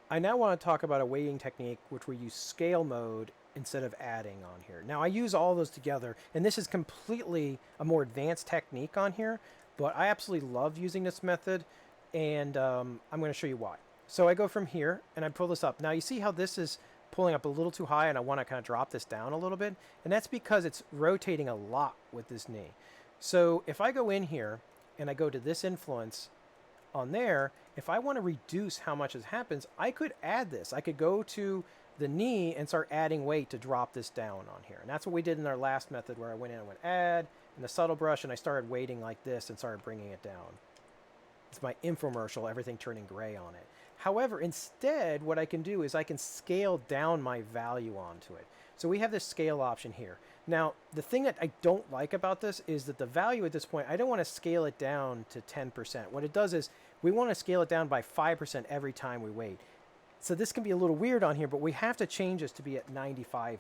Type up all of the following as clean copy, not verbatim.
I now want to talk about a weighting technique which we use scale mode instead of adding on here. Now I use all those together, and this is completely a more advanced technique on here, but I absolutely love using this method, and I'm going to show you why. So I go from here and I pull this up. Now you see how this is pulling up a little too high, and I want to kind of drop this down a little bit, and that's because it's rotating a lot with this knee. So if I go in here and I go to this influence on there, if I want to reduce how much this happens, I could add this. I could go to the knee and start adding weight to drop this down on here. And that's what we did in our last method, where I went in and went add in the subtle brush, and I started weighting like this and started bringing it down. It's my infomercial, everything turning gray on it. However, instead, what I can do is I can scale down my value onto it. So we have this scale option here. Now, the thing that I don't like about this is that the value at this point, I don't want to scale it down to 10%. What it does is we want to scale it down by 5% every time we weight. So this can be a little weird on here, but we have to change this to be at 95%.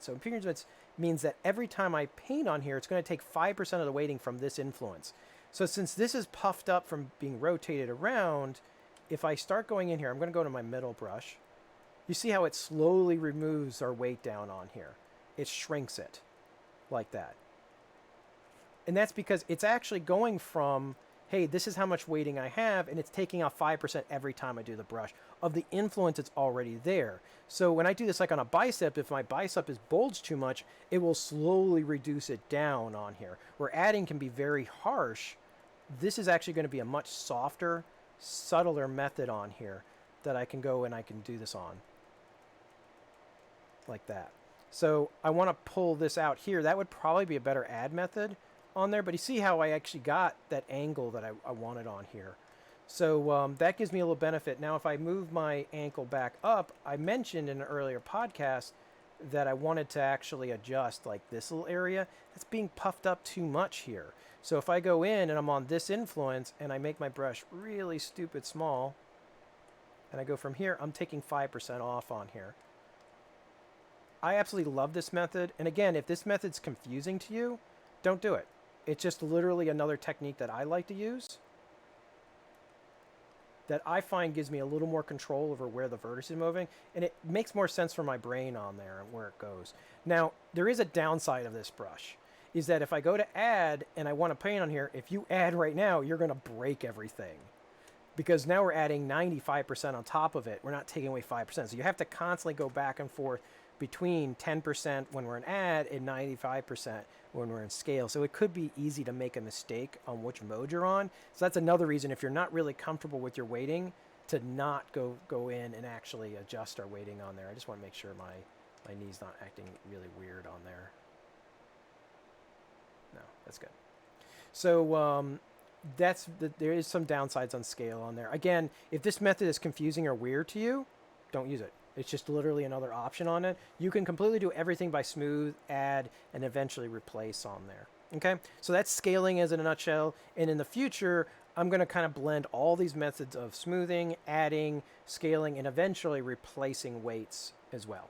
So impingement means that every time I paint on here, it's going to take 5% of the weighting from this influence. So since this is puffed up from being rotated around, if I start going in here, I'm going to go to my middle brush. You see how it slowly removes our weight down on here. It shrinks it like that. And that's because it's actually going from, hey, this is how much weighting I have, and it's taking off 5% every time I do the brush of the influence that's already there. So when I do this like on a bicep, if my bicep is bulged too much, it will slowly reduce it down on here. Where adding can be very harsh, this is actually going to be a much softer, subtler method on here that I can go and I can do this on. Like that. So I want to pull this out here. That would probably be a better add method on there, but you see how I actually got that angle that I wanted on here. So that gives me a little benefit. Now if I move my ankle back up, I mentioned in an earlier podcast that I wanted to actually adjust like this little area. That's being puffed up too much here. So if I go in and I'm on this influence and I make my brush really stupid small, and I go from here, I'm taking 5% off on here. I absolutely love this method. And again, if this method's confusing to you, don't do it. It's just literally another technique that I like to use that I find gives me a little more control over where the vertex is moving, and it makes more sense for my brain on there and where it goes. Now, there is a downside of this brush, is that if I go to add and I want to paint on here, if you add right now, you're going to break everything. Because now we're adding 95% on top of it. We're not taking away 5%. So you have to constantly go back and forth between 10% when we're in add and 95% when we're in scale. So it could be easy to make a mistake on which mode you're on. So that's another reason, if you're not really comfortable with your weighting, to not go in and actually adjust our weighting on there. I just want to make sure my knee's not acting really weird on there. No, that's good. So there is some downsides on scale on there. Again, if this method is confusing or weird to you, don't use it. It's just literally another option on it. You can completely do everything by smooth, add, and eventually replace on there. Okay, so that's scaling as in a nutshell. And in the future, I'm going to kind of blend all these methods of smoothing, adding, scaling, and eventually replacing weights as well.